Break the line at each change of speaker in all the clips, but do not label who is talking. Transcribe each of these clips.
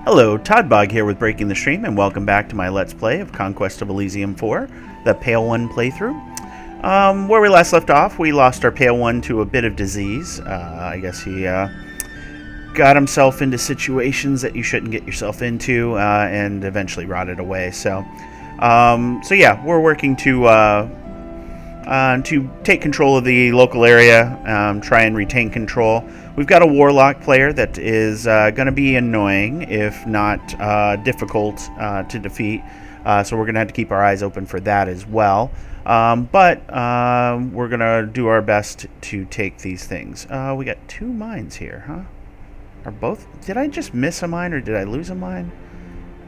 Hello, Toddbog here with Breaking the Stream, and welcome back to my Let's Play of Conquest of Elysium 4, the Pale One playthrough. Where we last left off, we lost our Pale One to a bit of disease. I guess he got himself into situations that you shouldn't get yourself into, and eventually rotted away. So yeah, we're working to take control of the local area, try and retain control. We've got a warlock player that is going to be annoying, if not difficult to defeat. So we're going to have to keep our eyes open for that as well. But we're going to do our best to take these things. We got 2 mines here, huh? Are both... Did I just miss a mine or did I lose a mine?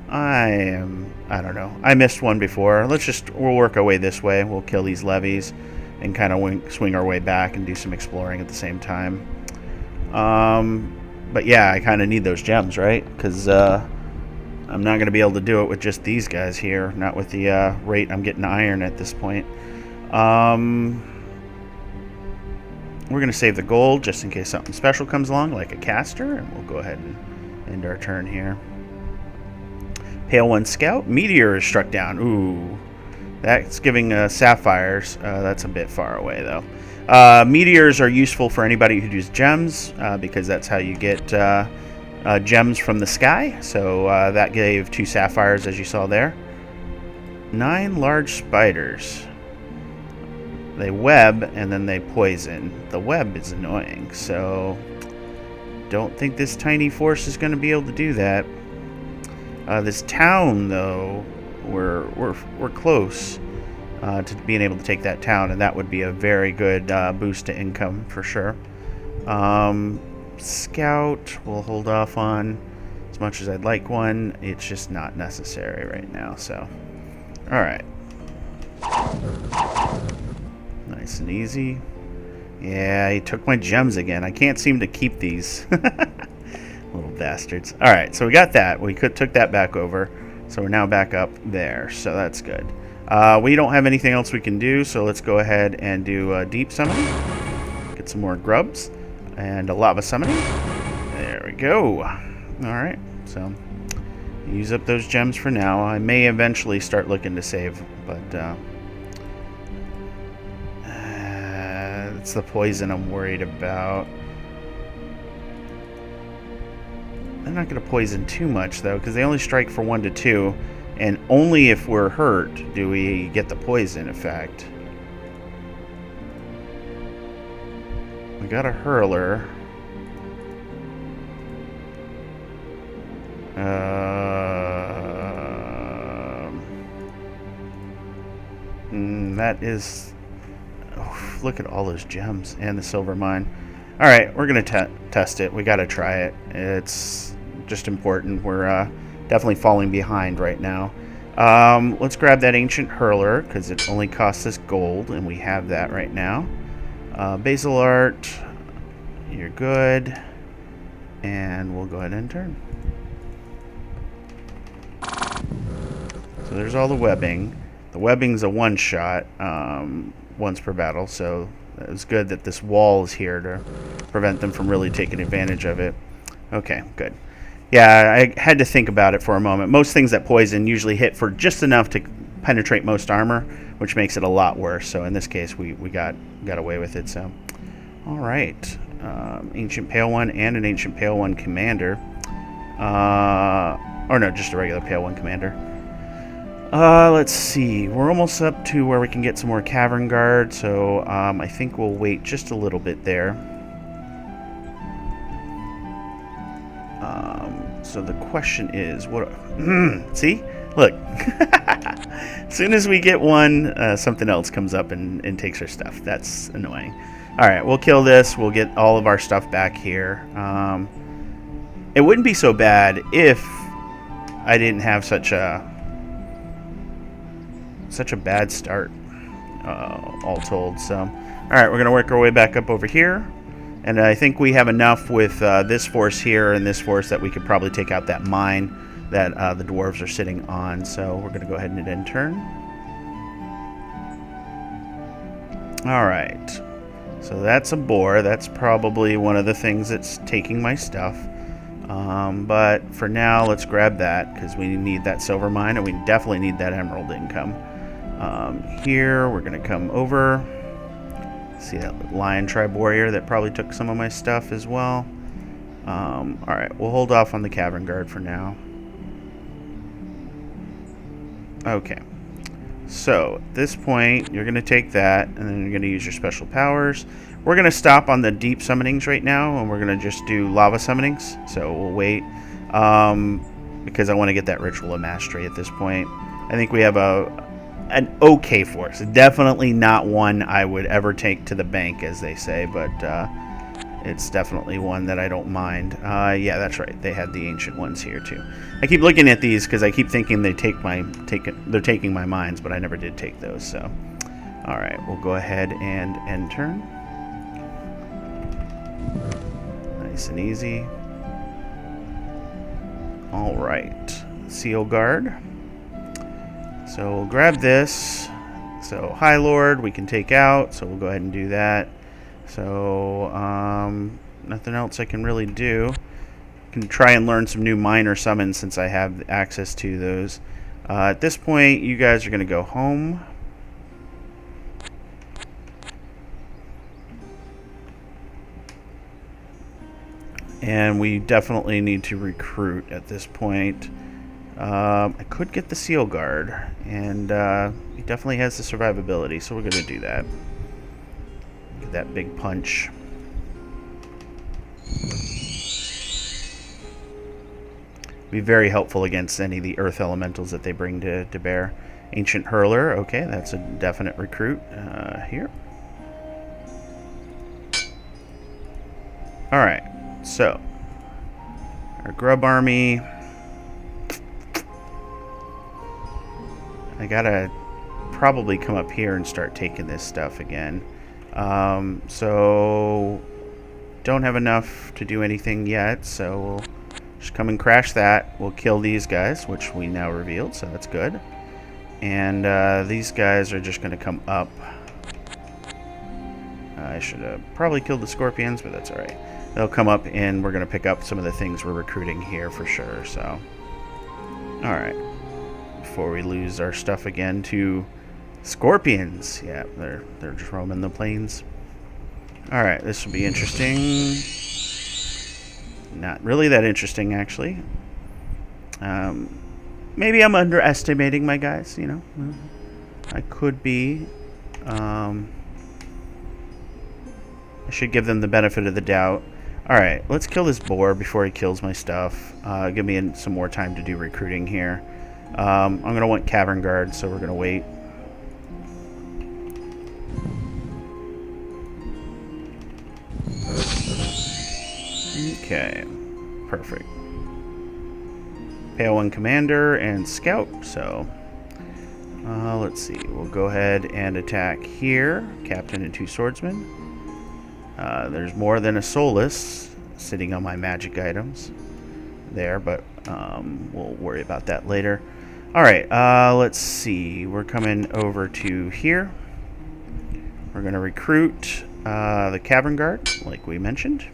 I don't know. I missed one before. We'll work our way this way. We'll kill these levies and kind of swing our way back and do some exploring at the same time. But yeah, I kind of need those gems, right? Because I'm not going to be able to do it with just these guys here. Not with the rate I'm getting iron at this point. We're going to save the gold just in case something special comes along, like a caster. And we'll go ahead and end our turn here. Pale One Scout. Meteor is struck down. Ooh. That's giving sapphires. That's a bit far away, though. Meteors are useful for anybody who does gems, because that's how you get gems from the sky. So that gave 2 sapphires, as you saw there. 9 large spiders. They web, and then they poison. The web is annoying, so don't think this tiny force is going to be able to do that. This town, though, we're close to being able to take that town, and that would be a very good boost to income for sure. Scout we'll hold off on. As much as I'd like one, it's just not necessary right now. So, all right, nice and easy. Yeah, he took my gems again. I can't seem to keep these. Little bastards. All right, so we got that. We took that back over, so we're now back up there. So that's good. We don't have anything else we can do, so let's go ahead and do deep summoning. Get some more grubs and a lava summoning. There we go. All right, so use up those gems for now. I may eventually start looking to save, but it's the poison I'm worried about. I'm not going to poison too much, though, because they only strike for 1 to 2, and only if we're hurt do we get the poison effect. We got a hurler. That is... Oh, look at all those gems and the silver mine. Alright, we're going to test it. We got to try it. It's just important. We're definitely falling behind right now. Let's grab that ancient hurler, because it only costs us gold, and we have that right now. Basil art, you're good. And we'll go ahead and turn. So there's all the webbing. The webbing's a one-shot, once per battle, so it's good that this wall is here to prevent them from really taking advantage of it. Okay, good. Yeah, I had to think about it for a moment. Most things that poison usually hit for just enough to penetrate most armor, which makes it a lot worse. So in this case, we got away with it. So, all right, Ancient Pale One and an Ancient Pale One Commander. Or no, just a regular Pale One Commander. Let's see. We're almost up to where we can get some more Cavern Guard, so I think we'll wait just a little bit there. So the question is, what... see? Look. As soon as we get one, something else comes up and takes our stuff. That's annoying. Alright, we'll kill this. We'll get all of our stuff back here. It wouldn't be so bad if I didn't have such a bad start, all told. So, alright, we're going to work our way back up over here. And I think we have enough with this force here and this force that we could probably take out that mine that the dwarves are sitting on. So we're going to go ahead and end turn. Alright. So that's a boar. That's probably one of the things that's taking my stuff. But for now, let's grab that because we need that silver mine and we definitely need that emerald income. Here, we're going to come over. See that lion tribe warrior that probably took some of my stuff as well. Alright, we'll hold off on the cavern guard for now. Okay. So, at this point, you're going to take that, and then you're going to use your special powers. We're going to stop on the deep summonings right now, and we're going to just do lava summonings. So, we'll wait, because I want to get that ritual of mastery at this point. I think we have an okay force. Definitely not one I would ever take to the bank, as they say, but it's definitely one that I don't mind. Yeah, that's right. They had the ancient ones here too. I keep looking at these because I keep thinking they're taking my mines, but I never did take those. So, all right, we'll go ahead and end turn. Nice and easy. All right, seal guard. So we'll grab this. So High Lord we can take out, so we'll go ahead and do that. So nothing else I can really do. I can try and learn some new minor summons since I have access to those. At this point, you guys are going to go home. And we definitely need to recruit at this point. I could get the seal guard, and he definitely has the survivability, so we're going to do that. Get that big punch. Be very helpful against any of the earth elementals that they bring to bear. Ancient Hurler, okay, that's a definite recruit here. Alright, so our grub army. I gotta probably come up here and start taking this stuff again. So don't have enough to do anything yet, so we'll just come and crash that. We'll kill these guys, which we now revealed, so that's good. And these guys are just gonna come up. I should have probably killed the scorpions, but that's alright. They'll come up and we're gonna pick up some of the things we're recruiting here for sure, so. Alright. Before we lose our stuff again to scorpions. Yeah, they're just roaming the plains. Alright, this will be interesting. Not really that interesting, actually. Maybe I'm underestimating my guys, you know. I could be. I should give them the benefit of the doubt. Alright, let's kill this boar before he kills my stuff. Give me some more time to do recruiting here. I'm going to want cavern guard, so we're going to wait. Okay, perfect. Pale 1 commander and scout, so let's see. We'll go ahead and attack here. Captain and 2 swordsmen. There's more than a soulless sitting on my magic items there, but we'll worry about that later. Alright, let's see. We're coming over to here. We're going to recruit the cavern guard, like we mentioned.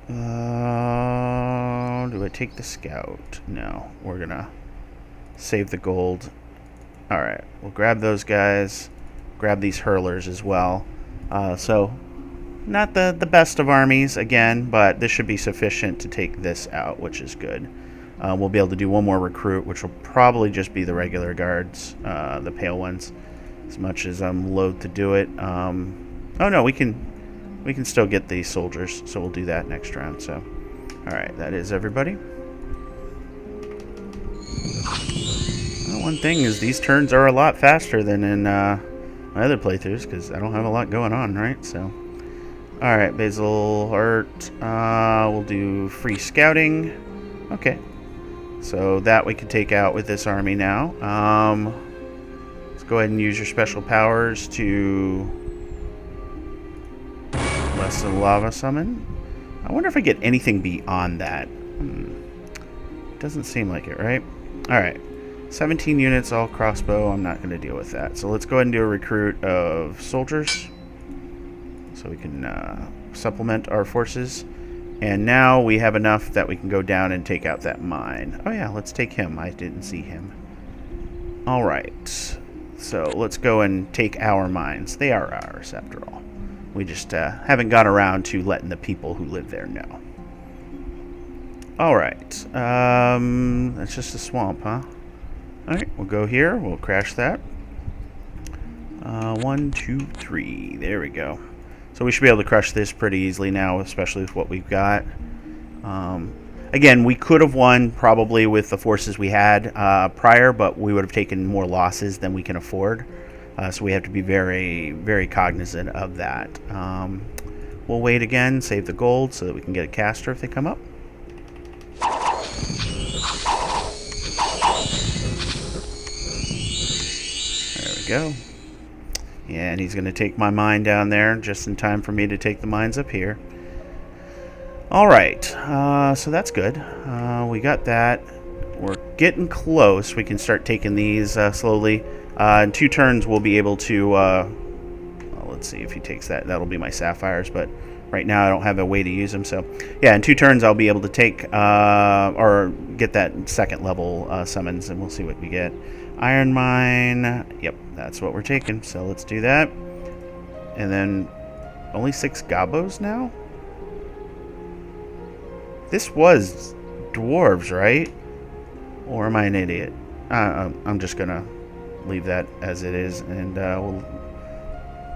Do I take the scout? No, we're going to save the gold. Alright, we'll grab those guys. Grab these hurlers as well. So, not the best of armies, again, but this should be sufficient to take this out, which is good. We'll be able to do one more recruit, which will probably just be the regular guards, the pale ones, as much as I'm loath to do it. Oh no, we can still get these soldiers, so we'll do that next round. So, all right, that is everybody. Well, one thing is these turns are a lot faster than in my other playthroughs because I don't have a lot going on, right? So, all right, Basil Heart. We'll do free scouting. Okay. So that we can take out with this army now. Let's go ahead and use your special powers to lessen lava summon. I wonder if I get anything beyond that. Doesn't seem like it, right? Alright. 17 units, all crossbow. I'm not going to deal with that. So let's go ahead and do a recruit of soldiers. So we can supplement our forces. And now we have enough that we can go down and take out that mine. Oh yeah, let's take him. I didn't see him. Alright. So let's go and take our mines. They are ours, after all. We just haven't got around to letting the people who live there know. Alright. That's just a swamp, huh? Alright, we'll go here. We'll crash that. 1, 2, 3. There we go. So we should be able to crush this pretty easily now, especially with what we've got. Again, we could have won probably with the forces we had prior, but we would have taken more losses than we can afford. So we have to be very, very cognizant of that. We'll wait again, save the gold so that we can get a caster if they come up. There we go. Yeah, and he's going to take my mine down there just in time for me to take the mines up here. Alright, so that's good. We got that. We're getting close. We can start taking these slowly. In 2 turns, we'll be able to... well, let's see if he takes that. That'll be my sapphires, but right now I don't have a way to use them. So, yeah, in 2 turns, I'll be able to take or get that 2nd level summons, and we'll see what we get. Iron mine. Yep, that's what we're taking. So let's do that. And then only 6 gobos now? This was dwarves, right? Or am I an idiot? I'm just going to leave that as it is, and we'll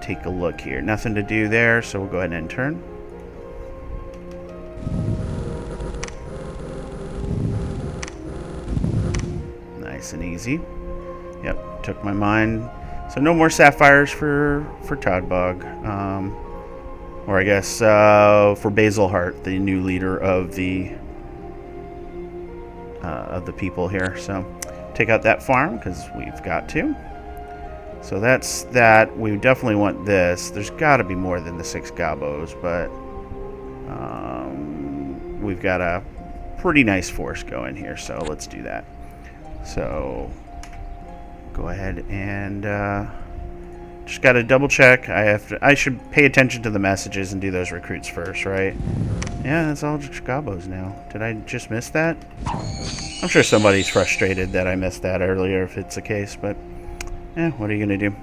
take a look here. Nothing to do there, so we'll go ahead and end turn. Nice and easy. Yep, took my mine. So no more sapphires for Toddbog. Or I guess for Basilheart, the new leader of the people here. So take out that farm because we've got to. So that's that. We definitely want this. There's got to be more than the 6 gobos, but we've got a pretty nice force going here. So let's do that. So go ahead and just got to double check. I should pay attention to the messages and do those recruits first, right? Yeah, that's all just gobos now. Did I just miss that? I'm sure somebody's frustrated that I missed that earlier if it's the case, but what are you going to do?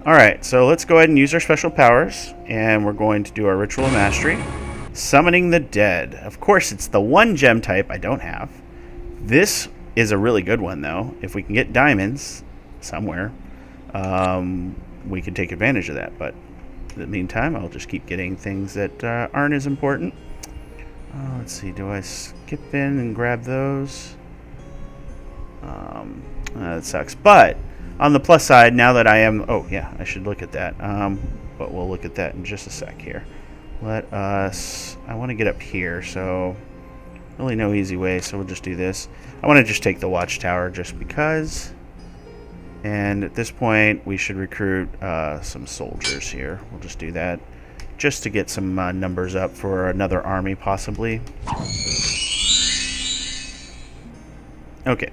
Alright, so let's go ahead and use our special powers, and we're going to do our Ritual of Mastery. Summoning the Dead. Of course, it's the one gem type I don't have. This is a really good one, though. If we can get diamonds somewhere, we can take advantage of that, but in the meantime, I'll just keep getting things that aren't as important. Let's see, do I skip in and grab those? That sucks, but on the plus side, now that I am... Oh, yeah, I should look at that, but we'll look at that in just a sec here. Let us... I want to get up here, so... Really no easy way, so we'll just do this. I want to just take the watchtower just because... And at this point, we should recruit some soldiers here. We'll just do that just to get some numbers up for another army, possibly. Okay.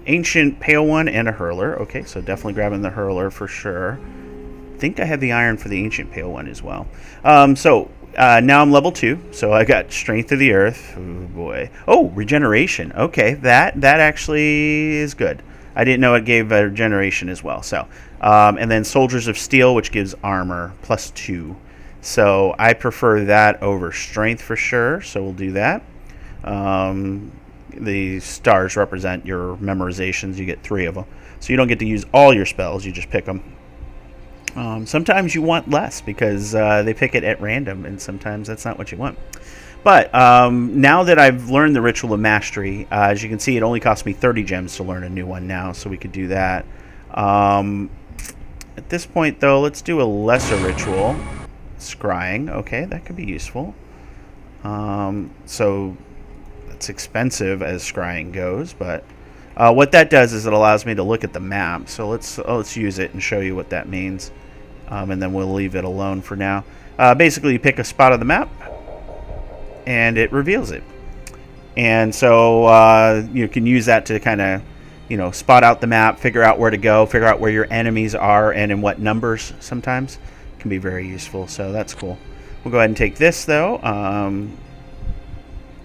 Ancient Pale One and a Hurler. Okay, so definitely grabbing the Hurler for sure. I think I have the iron for the Ancient Pale One as well. Now I'm level 2, so I got Strength of the Earth. Oh, boy. Oh, Regeneration. Okay, that actually is good. I didn't know it gave a regeneration as well. So, and then Soldiers of Steel, which gives armor +2. So I prefer that over strength for sure. So we'll do that. The stars represent your memorizations. You get 3 of them. So you don't get to use all your spells. You just pick them. Sometimes you want less because they pick it at random, and sometimes that's not what you want. But now that I've learned the Ritual of Mastery, as you can see, it only cost me 30 gems to learn a new one now, so we could do that. At this point, though, let's do a lesser ritual. Scrying. Okay, that could be useful. So it's expensive as scrying goes, but what that does is it allows me to look at the map. So let's use it and show you what that means, and then we'll leave it alone for now. Basically, you pick a spot of the map, and it reveals it. And so you can use that to kind of, spot out the map, figure out where to go, figure out where your enemies are, and in what numbers sometimes. Can be very useful, so that's cool. We'll go ahead and take this, though.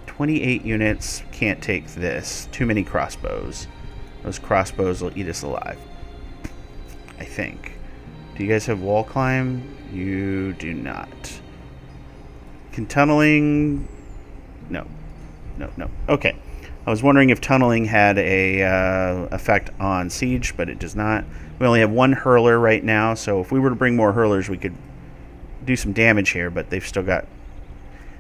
28 units. Can't take this. Too many crossbows. Those crossbows will eat us alive, I think. Do you guys have wall climb? You do not. Can tunneling... No. No, no. Okay. I was wondering if tunneling had a effect on siege, but it does not. We only have one hurler right now, so if we were to bring more hurlers, we could do some damage here, but they've still got...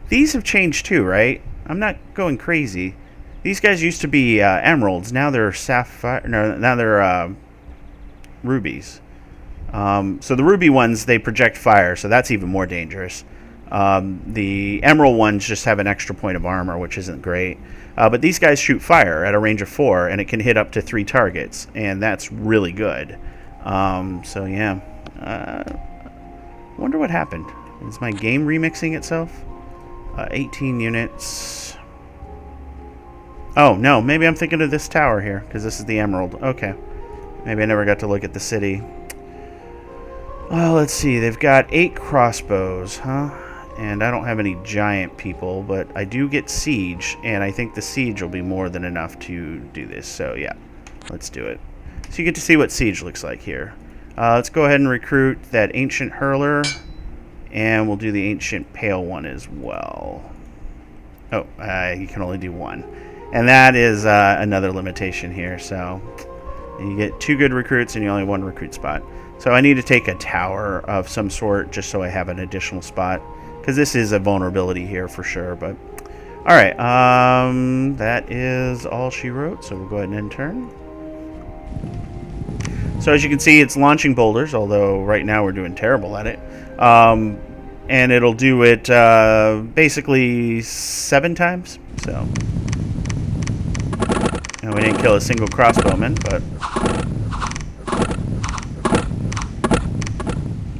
These have changed too, right? I'm not going crazy. These guys used to be emeralds. Now they're sapphire. No, now they're rubies. So the ruby ones, they project fire, so that's even more dangerous. The emerald ones just have an extra point of armor, which isn't great. But these guys shoot fire at a range of 4, and it can hit up to 3 targets, and that's really good. So yeah. Wonder what happened. Is my game remixing itself? 18 units. Oh, no. Maybe I'm thinking of this tower here, because this is the emerald. Okay. Maybe I never got to look at the city. Well, let's see. They've got 8 crossbows, huh? And I don't have any giant people, but I do get siege, and I think the siege will be more than enough to do this. So, yeah. Let's do it. So you get to see what siege looks like here. Let's go ahead and recruit that ancient hurler, and we'll do the ancient pale one as well. Oh, you can only do 1. And that is another limitation here, so you get 2 good recruits and you only have 1 recruit spot. So I need to take a tower of some sort just so I have an additional spot, because this is a vulnerability here for sure. But all right, that is all she wrote, so we'll go ahead and end turn. So as you can see, it's launching boulders, although right now we're doing terrible at it. And it'll do it basically 7 times. So, and we didn't kill a single crossbowman, but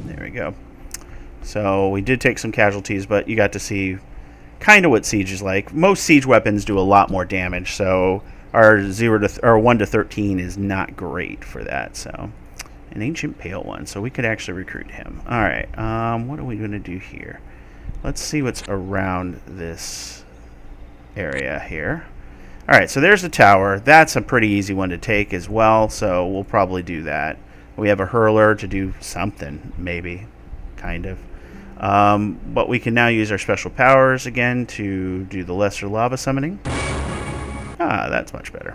there we go. So we did take some casualties, but you got to see kind of what siege is like. Most siege weapons do a lot more damage, so our 1 to 13 is not great for that. So an ancient pale one, so we could actually recruit him. All right, what are we going to do here? Let's see what's around this area here. All right, so there's the tower. That's a pretty easy one to take as well, so we'll probably do that. We have a hurler to do something, maybe, kind of. But we can now use our special powers again to do the lesser lava summoning. Ah, that's much better.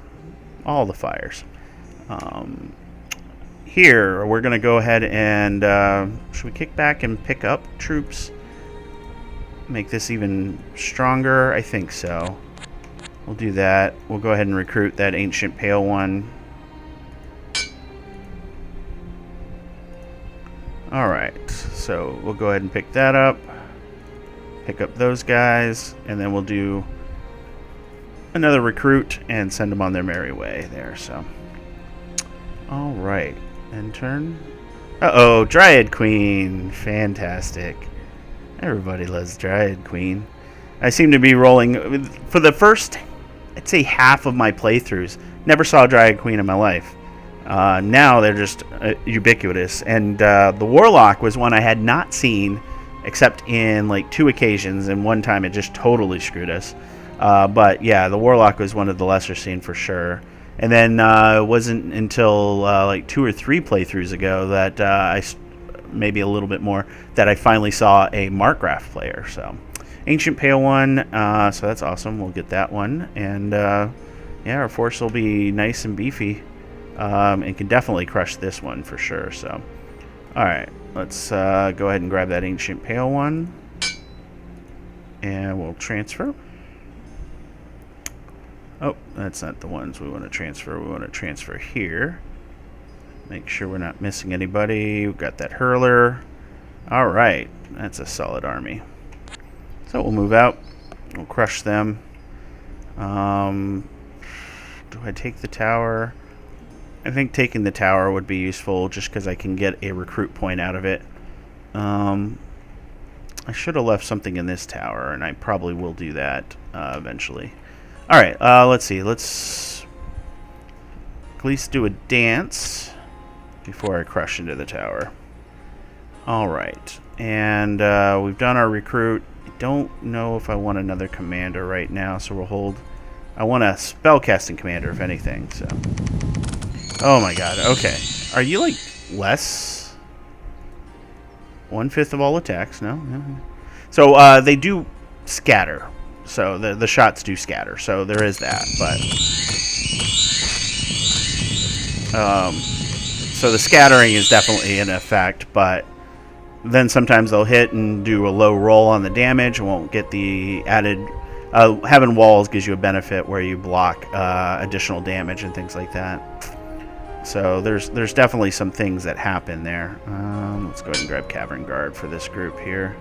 All the fires. Here, we're going to go ahead and... should we kick back and pick up troops? Make this even stronger? I think so. We'll do that. We'll go ahead and recruit that ancient pale one. Alright, so we'll go ahead and pick that up. Pick up those guys, and then we'll do another recruit and send them on their merry way there, so. Alright, end turn. Uh-oh, Dryad Queen. Fantastic. Everybody loves Dryad Queen. I seem to be rolling... For the first, I'd say half of my playthroughs, never saw Dryad Queen in my life. Now they're just ubiquitous. And the Warlock was one I had not seen except in like 2 occasions, and one time it just totally screwed us. But yeah, the Warlock was one of the lesser seen for sure. And then it wasn't until like 2 or 3 playthroughs ago that maybe a little bit more, that I finally saw a Markgraf player. So ancient pale one, so that's awesome. We'll get that one, and yeah, our force will be nice and beefy, and can definitely crush this one for sure. So all right, let's go ahead and grab that ancient pale one, and we'll transfer. Oh, that's not the ones we want to transfer. We want to transfer here. Make sure we're not missing anybody. We've got that hurler. All right, that's a solid army. So we'll move out. We'll crush them. Do I take the tower? I think taking the tower would be useful just because I can get a recruit point out of it. I should have left something in this tower, and I probably will do that eventually. All right, let's see. Let's at least do a dance before I crush into the tower. All right, and we've done our recruit. I don't know if I want another commander right now, so we'll hold. I want a spellcasting commander, if anything. So, oh my god. Okay, are you like less? 1/5 of all attacks? No. So they do scatter. So the shots do scatter. So there is that, but so the scattering is definitely in effect, but then sometimes they'll hit and do a low roll on the damage. Won't get the added. Having walls gives you a benefit where you block additional damage and things like that. So there's definitely some things that happen there. Let's go ahead and grab Cavern Guard for this group here,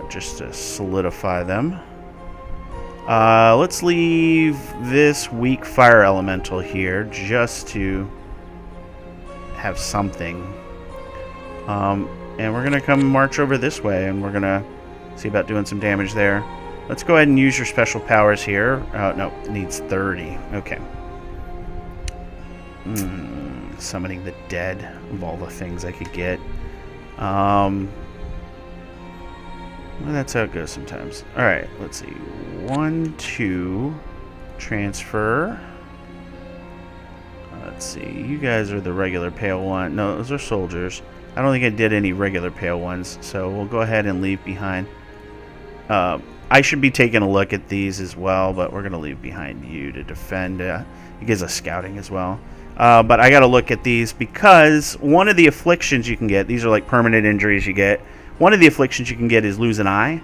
just to solidify them. Let's leave this weak fire elemental here just to have something. And we're going to come march over this way, and we're going to see about doing some damage there. Let's go ahead and use your special powers here. No, it needs 30. Okay. Summoning the dead of all the things I could get. Well, that's how it goes sometimes. Alright, let's see. 1, 2. Transfer. Let's see. You guys are the regular pale one. No, those are soldiers. I don't think I did any regular pale ones, so we'll go ahead and leave behind. I should be taking a look at these as well, but we're going to leave behind you to defend. It gives us scouting as well. But I got to look at these because one of the afflictions you can get, these are like permanent injuries you get. One of the afflictions you can get is lose an eye.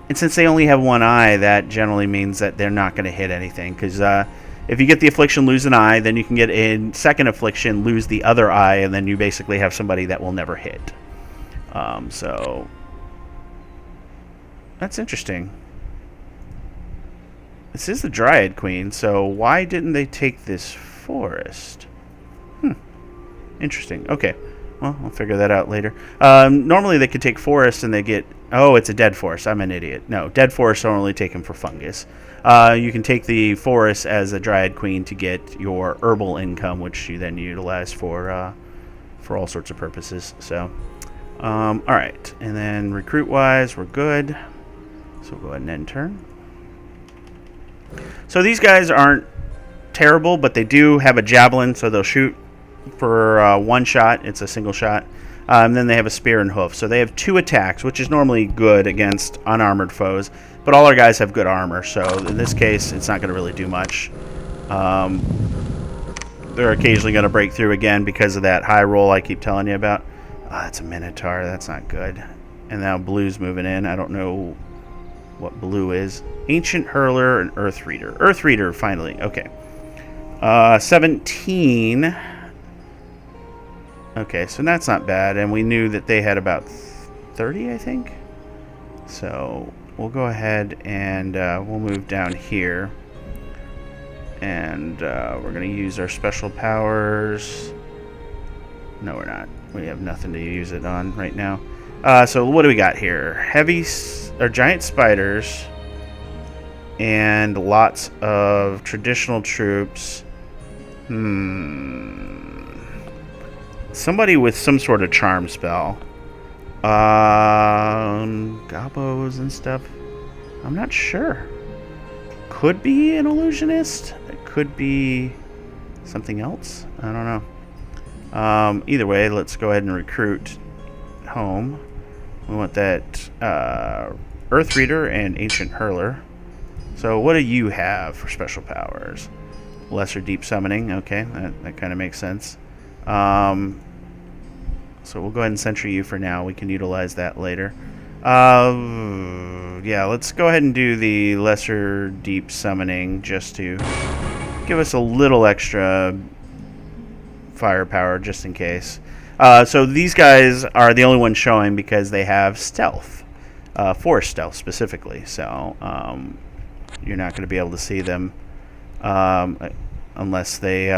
And since they only have one eye, that generally means that they're not going to hit anything. Because if you get the affliction, lose an eye, then you can get a second affliction, lose the other eye, and then you basically have somebody that will never hit. So that's interesting. This is the Dryad Queen, so why didn't they take this forest? Interesting. Okay. Well, I'll figure that out later. Normally they could take forest and they get... Oh, it's a dead forest. I'm an idiot. No, dead forests are only taken for fungus. You can take the forest as a Dryad Queen to get your herbal income, which you then utilize for all sorts of purposes. So, all right. And then recruit-wise, we're good. So we'll go ahead and end turn. So these guys aren't terrible, but they do have a javelin, so they'll shoot for one shot. It's a single shot. And then they have a spear and hoof. So they have 2 attacks, which is normally good against unarmored foes. But all our guys have good armor, so in this case, it's not going to really do much. They're occasionally going to break through again because of that high roll I keep telling you about. Oh, that's a Minotaur. That's not good. And now blue's moving in. I don't know what blue is. Ancient Hurler and Earth Reader. Earth Reader, finally. Okay. 17. Okay, so that's not bad. And we knew that they had about 30, I think. So we'll go ahead and we'll move down here. And we're going to use our special powers. No, we're not. We have nothing to use it on right now. So what do we got here? Giant spiders. And lots of traditional troops. Somebody with some sort of charm spell. Gobos and stuff. I'm not sure. Could be an illusionist. It could be something else. I don't know. Either way, let's go ahead and recruit home. We want that Earth Reader and Ancient Hurler. So what do you have for special powers? Lesser Deep Summoning. Okay, that kind of makes sense. So we'll go ahead and sentry you for now. We can utilize that later. Yeah, let's go ahead and do the Lesser Deep Summoning just to give us a little extra firepower just in case. So these guys are the only ones showing because they have stealth. Forest stealth specifically. So you're not going to be able to see them unless you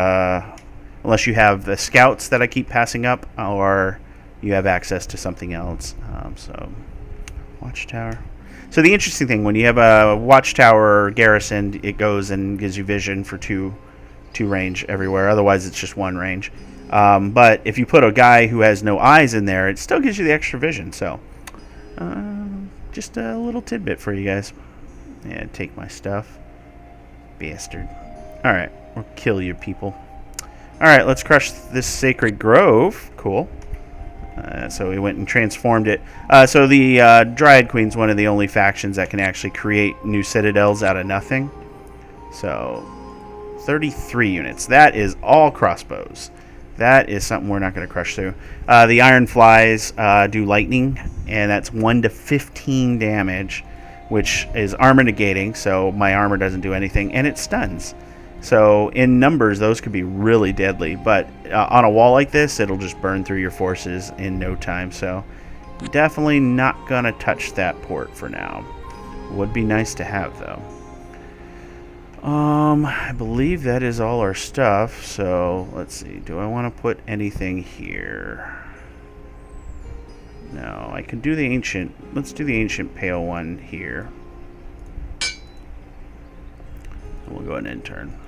have the scouts that I keep passing up, or you have access to something else. So, watchtower. So the interesting thing, when you have a watchtower garrisoned, it goes and gives you vision for two range everywhere. Otherwise, it's just one range. But if you put a guy who has no eyes in there, it still gives you the extra vision. So, just a little tidbit for you guys. Yeah, take my stuff. Bastard. Alright, we'll kill your people. Alright, let's crush this sacred grove. Cool. So we went and transformed it. So the Dryad Queen's one of the only factions that can actually create new citadels out of nothing. So, 33 units. That is all crossbows. That is something we're not going to crush through. The Iron Flies do lightning, and that's 1 to 15 damage, which is armor negating, so my armor doesn't do anything, and it stuns. So in numbers, those could be really deadly, but on a wall like this, it'll just burn through your forces in no time. So definitely not going to touch that port for now. Would be nice to have, though. I believe that is all our stuff, so let's see. Do I want to put anything here? No, I can do the ancient. Let's do the ancient pale one here. We'll go ahead and turn.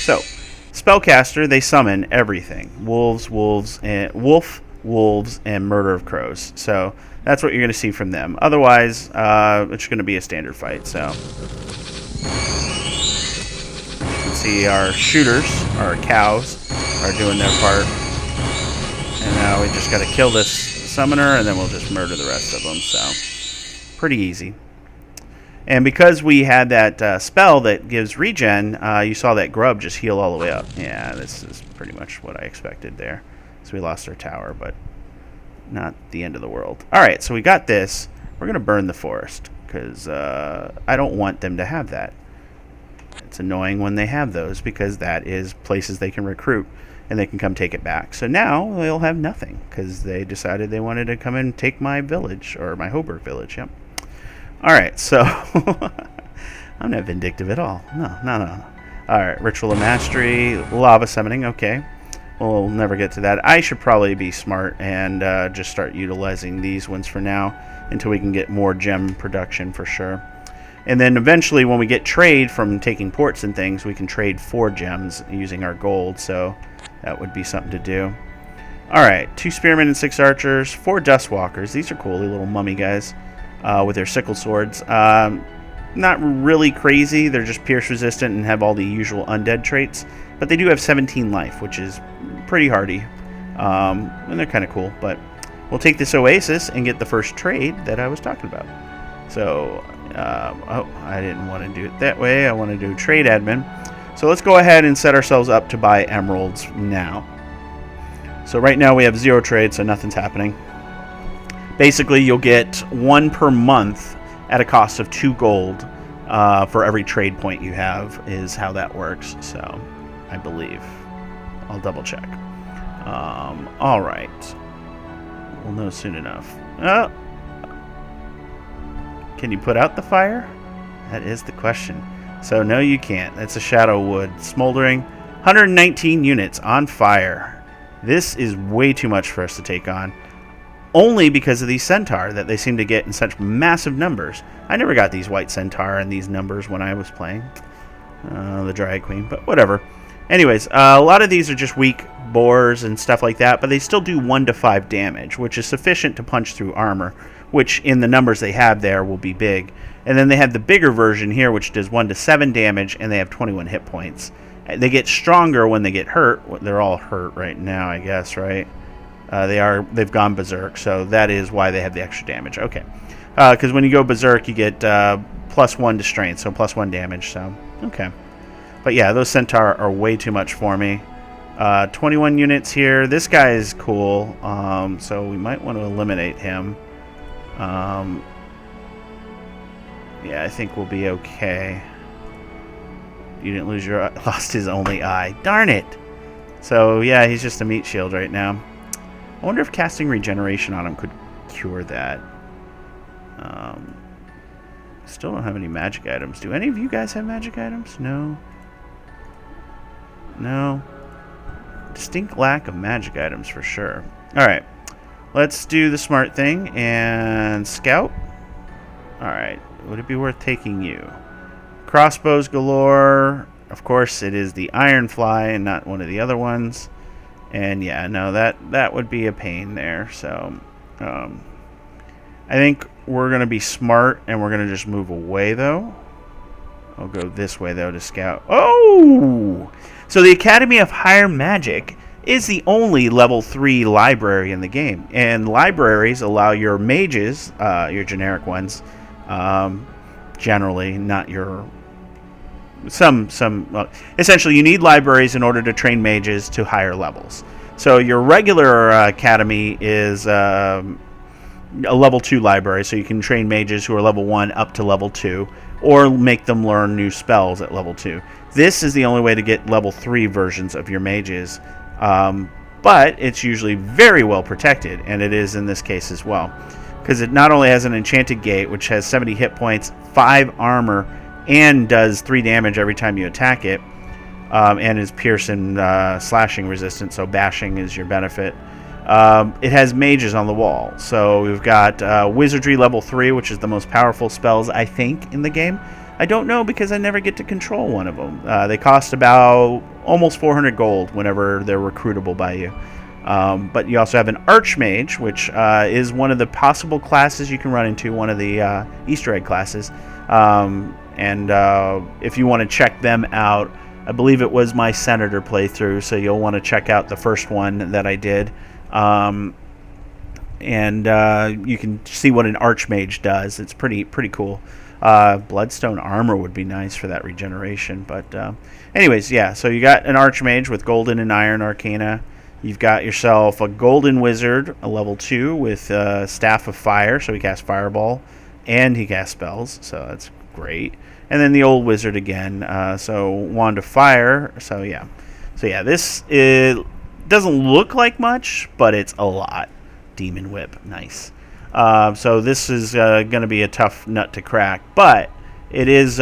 So, spellcaster, they summon everything. Wolves, and murder of crows. So that's what you're going to see from them. Otherwise, it's going to be a standard fight. So you can see our shooters, our cows, are doing their part. And now we just got to kill this summoner, and then we'll just murder the rest of them. So pretty easy. And because we had that spell that gives regen, you saw that grub just heal all the way up. Yeah, this is pretty much what I expected there. So we lost our tower, but not the end of the world. Alright, so we got this. We're going to burn the forest, because I don't want them to have that. It's annoying when they have those, because that is places they can recruit, and they can come take it back. So now they'll have nothing, because they decided they wanted to come and take my village, or my Hoburg village, yep. Alright, so I'm not vindictive at all. No. Alright, Ritual of Mastery, Lava Summoning, okay. We'll never get to that. I should probably be smart and just start utilizing these ones for now until we can get more gem production for sure. And then eventually when we get trade from taking ports and things, we can trade 4 gems using our gold, so that would be something to do. Alright, 2 spearmen and 6 archers, 4 dustwalkers. These are cool, the little mummy guys. With their sickle swords. Not really crazy. They're just pierce resistant and have all the usual undead traits. But they do have 17 life, which is pretty hardy. And they're kind of cool. But we'll take this oasis and get the first trade that I was talking about. So, oh, I didn't want to do it that way. I want to do trade admin. So let's go ahead and set ourselves up to buy emeralds now. So right now we have 0 trade, so nothing's happening. Basically, you'll get 1 per month at a cost of 2 gold for every trade point you have, is how that works. So, I believe. I'll double check. Alright. We'll know soon enough. Can you put out the fire? That is the question. So, no, you can't. That's a shadow wood. Smoldering. 119 units on fire. This is way too much for us to take on. Only because of these centaur that they seem to get in such massive numbers. I never got these white centaur in these numbers when I was playing the Dryad Queen, but whatever. Anyways, a lot of these are just weak boars and stuff like that, but they still do 1 to 5 damage, which is sufficient to punch through armor, which in the numbers they have there will be big. And then they have the bigger version here, which does 1 to 7 damage, and they have 21 hit points. They get stronger when they get hurt. They're all hurt right now, I guess, right? They've gone berserk, so that is why they have the extra damage. Okay, because when you go berserk, you get +1 to strength, so +1 damage. So okay, but yeah, those centaur are way too much for me. 21 units here. This guy is cool, so we might want to eliminate him. Yeah, I think we'll be okay. You didn't lose your eye. Lost his only eye. Darn it. So yeah, he's just a meat shield right now. I wonder if casting regeneration on him could cure that. Still don't have any magic items. Do any of you guys have magic items? No. No. Distinct lack of magic items for sure. Alright. Let's do the smart thing and scout. Alright. Would it be worth taking you? crossbows galore. Of course, it is the Ironfly and not one of the other ones. And yeah, no, that would be a pain there. So I think we're going to be smart and we're going to just move away, though. I'll go this way, though, to scout. Oh! So the Academy of Higher Magic is the only level 3 library in the game. And libraries allow your mages, your generic ones, generally, not your... essentially, you need libraries in order to train mages to higher levels. So your regular academy is a level 2 library, so you can train mages who are level 1 up to level 2, or make them learn new spells at level 2. This is the only way to get level 3 versions of your mages, but it's usually very well protected, and it is in this case as well, because it not only has an enchanted gate, which has 70 hit points, 5 armor, and does 3 damage every time you attack it, and is pierce and slashing resistant, so bashing is your benefit. It has mages on the wall. So we've got Wizardry level 3, which is the most powerful spells, I think, in the game. I don't know because I never get to control one of them. They cost about almost 400 gold whenever they're recruitable by you. But you also have an Archmage, which is one of the possible classes you can run into, one of the Easter egg classes. And if you want to check them out, I believe it was my Senator playthrough, so you'll want to check out the first one that I did. And you can see what an Archmage does. It's pretty cool. Bloodstone armor would be nice for that regeneration. But anyways, yeah, so you got an Archmage with Golden and Iron Arcana. You've got yourself a Golden Wizard, a level 2, with Staff of Fire, so he casts Fireball, and he casts spells, so that's great. And then the old Wizard again, so Wand of Fire, so yeah. So yeah, this doesn't look like much, but it's a lot. Demon Whip, nice. So this is going to be a tough nut to crack, but it is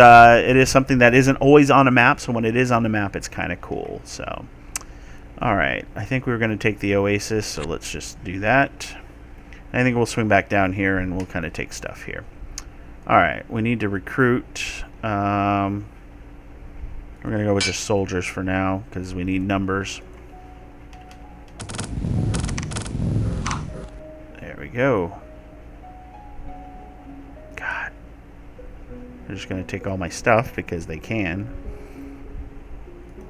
something that isn't always on a map, so when it is on the map, it's kind of cool. So, all right, I think we're going to take the Oasis, so let's just do that. I think we'll swing back down here, and we'll kind of take stuff here. All right, we need to recruit. We're going to go with just soldiers for now, because we need numbers. There we go. God. They're just going to take all my stuff because they can.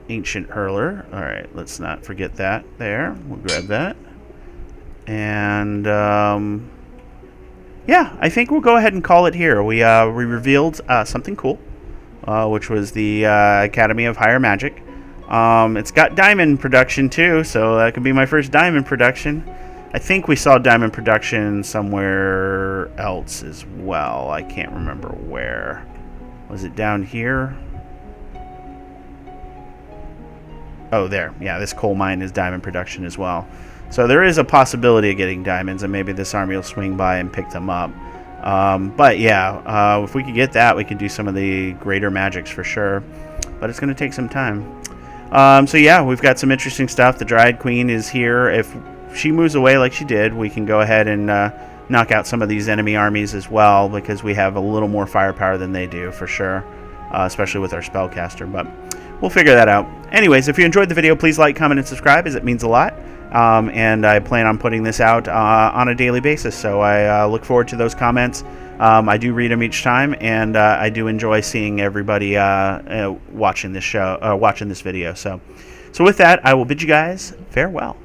Ancient Hurler. Alright, let's not forget that there. We'll grab that. And, yeah, I think we'll go ahead and call it here. We revealed something cool, which was the Academy of Higher Magic. It's got diamond production too, so that could be my first diamond production. I think we saw diamond production somewhere else as well. I can't remember where. Was it down here? Oh, there. Yeah, this coal mine is diamond production as well. So there is a possibility of getting diamonds, and maybe this army will swing by and pick them up. But yeah, if we could get that, we could do some of the greater magics for sure. But it's going to take some time. So yeah, we've got some interesting stuff. The Dryad Queen is here. If she moves away like she did, we can go ahead and knock out some of these enemy armies as well, because we have a little more firepower than they do for sure, especially with our spellcaster. But we'll figure that out. Anyways, if you enjoyed the video, please like, comment, and subscribe, as it means a lot. And I plan on putting this out on a daily basis, so I look forward to those comments. I do read them each time, and I do enjoy seeing everybody watching this show, watching this video. So with that, I will bid you guys farewell.